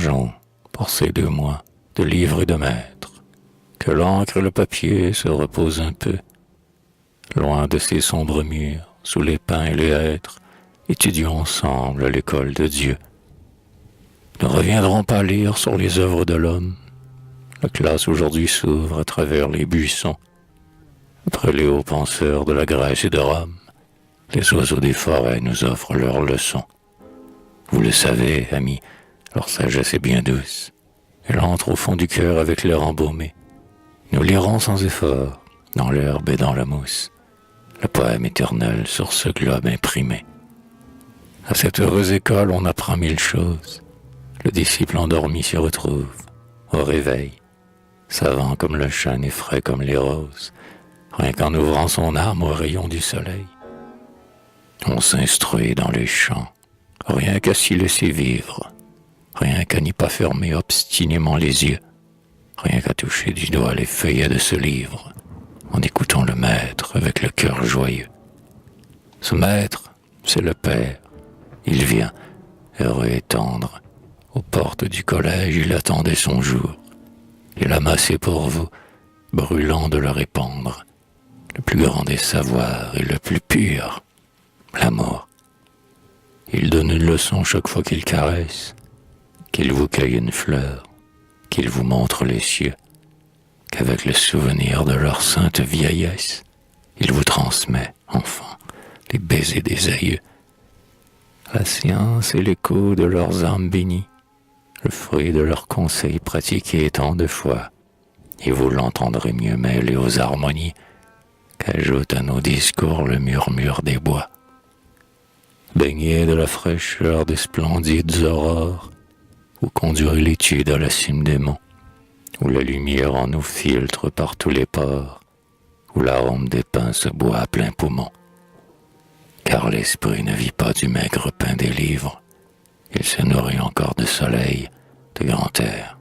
changeons, pour ces 2 mois, de livre et de maître, que l'encre et le papier se reposent un peu, loin de ces sombres murs, sous les pins et les hêtres, étudions ensemble à l'école de Dieu. Nous ne reviendrons pas lire sur les œuvres de l'homme. La classe aujourd'hui s'ouvre à travers les buissons. Après les hauts penseurs de la Grèce et de Rome, les oiseaux des forêts nous offrent leurs leçons. Vous le savez, amis, leur sagesse est bien douce. Elle entre au fond du cœur avec l'air embaumé. Nous lirons sans effort, dans l'herbe et dans la mousse, le poème éternel sur ce globe imprimé. À cette heureuse école, on apprend 1000 choses. Le disciple endormi s'y retrouve, au réveil, savant comme le chêne et frais comme les roses, rien qu'en ouvrant son âme aux rayons du soleil. On s'instruit dans les champs, rien qu'à s'y laisser vivre, rien qu'à n'y pas fermer obstinément les yeux, rien qu'à toucher du doigt les feuillets de ce livre, en écoutant le maître avec le cœur joyeux. Ce maître, c'est le Père. Il vient, heureux et tendre. Aux portes du collège, il attendait son jour. Il a massé pour vous, brûlant de le répandre, le plus grand des savoirs et le plus pur, l'amour. Il donne une leçon chaque fois qu'il caresse, qu'il vous cueille une fleur, qu'il vous montre les cieux, qu'avec le souvenir de leur sainte vieillesse, il vous transmet, enfant, les baisers des aïeux. La science est l'écho de leurs âmes bénies, le fruit de leurs conseils pratiqués tant de fois, et vous l'entendrez mieux mêlé aux harmonies qu'ajoute à nos discours le murmure des bois. Baignez de la fraîcheur des splendides aurores, vous conduirez l'étude à la cime des monts, où la lumière en nous filtre par tous les pores, où l'arôme des pins se boit à plein poumon. Car l'esprit ne vit pas du maigre pain des livres, il se nourrit encore de soleil, de grand air,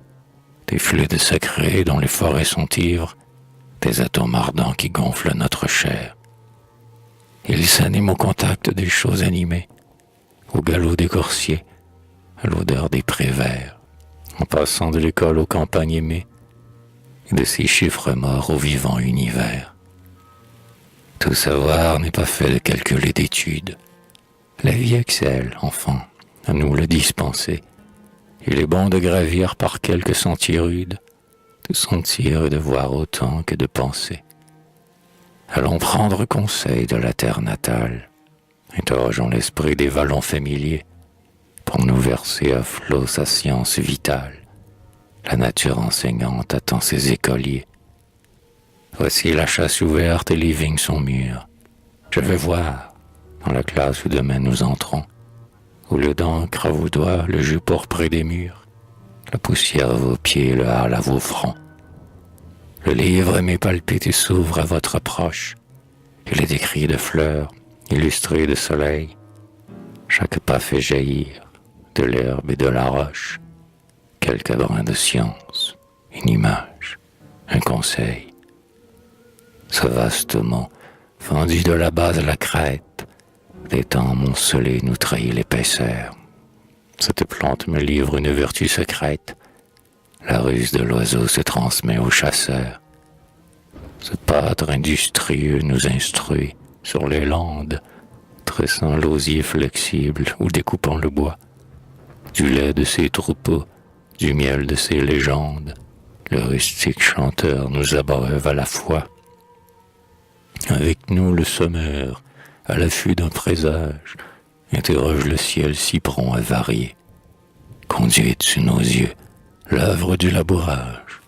des fluides sacrés dont les forêts sont ivres, des atomes ardents qui gonflent notre chair. Il s'anime au contact des choses animées, au galop des coursiers, à l'odeur des prés verts, en passant de l'école aux campagnes aimées, et de ces chiffres morts au vivant univers. Tout savoir n'est pas fait de calculs et d'études. La vie excelle, enfant, à nous le dispenser. Il est bon de gravir par quelques sentiers rudes, de sentir et de voir autant que de penser. Allons prendre conseil de la terre natale, interrogeons l'esprit des vallons familiers, pour nous verser à flot sa science vitale. La nature enseignante attend ses écoliers. Voici la chasse ouverte et les vignes sont mûres. Je vais voir, dans la classe où demain nous entrons, où le d'encre à vos doigts, le jus pourpré des murs, la poussière à vos pieds, le hâle à vos fronts. Le livre aimé palpite et s'ouvre à votre approche. Il est écrit de fleurs, illustré de soleil. Chaque pas fait jaillir de l'herbe et de la roche quelques brins de science, une image, un conseil. Ce vaste mont, fendu de la base à la crête, des temps moncelés nous trahit l'épaisseur. Cette plante me livre une vertu secrète. La ruse de l'oiseau se transmet aux chasseurs. Ce pâtre industrieux nous instruit sur les landes, tressant l'osier flexible ou découpant le bois. Du lait de ses troupeaux, du miel de ses légendes, le rustique chanteur nous abreuve à la fois. Avec nous le sommeur, à l'affût d'un présage, interroge le ciel si prompt à varier. Conduite sous nos yeux, l'œuvre du labourage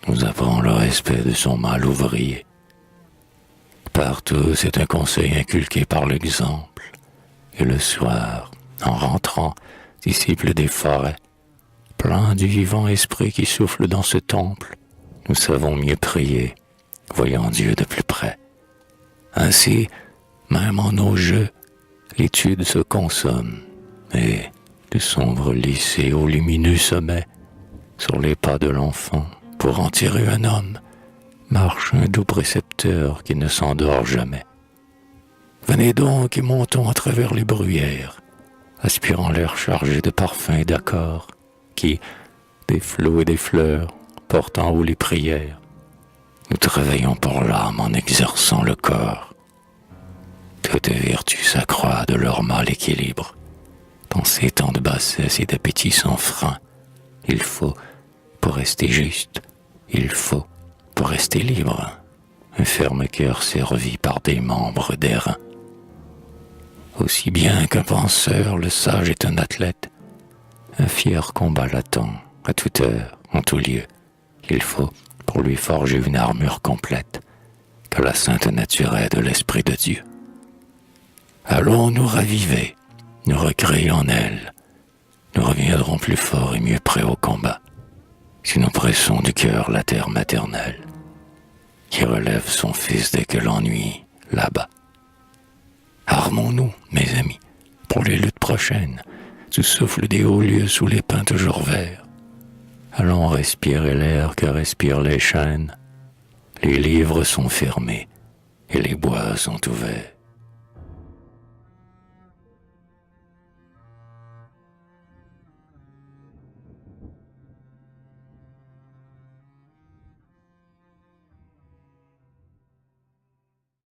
nous apprend le respect de son mâle ouvrier. Partout c'est un conseil inculqué par l'exemple, et le soir, en rentrant, disciples des forêts, plein du vivant esprit qui souffle dans ce temple, nous savons mieux prier, voyant Dieu de plus près. Ainsi, même en nos jeux, l'étude se consomme, et du sombre lycée au lumineux sommet, sur les pas de l'enfant, pour en tirer un homme, marche un doux précepteur qui ne s'endort jamais. Venez donc et montons à travers les bruyères, aspirant l'air chargé de parfums et d'accords, qui, des flots et des fleurs, portent en haut les prières. Nous travaillons pour l'âme en exerçant le corps. Toute vertu s'accroît de leur mal équilibre. Dans ces temps de bassesse et d'appétit sans frein, il faut, pour rester juste, il faut, pour rester libre, un ferme cœur servi par des membres d'airain. Aussi bien qu'un penseur, le sage est un athlète. Un fier combat l'attend, à toute heure, en tout lieu. Il faut, pour lui forger une armure complète, que la sainte nature est de l'Esprit de Dieu. Allons nous raviver, nous recréer en elle. Nous reviendrons plus forts et mieux prêts au combat, si nous pressons du cœur la terre maternelle, qui relève son fils dès que l'ennui l'abat. Armons-nous, mes amis, pour les luttes prochaines, sous souffle des hauts lieux, sous les pins toujours verts. Allons respirer l'air que respirent les chênes. Les livres sont fermés et les bois sont ouverts.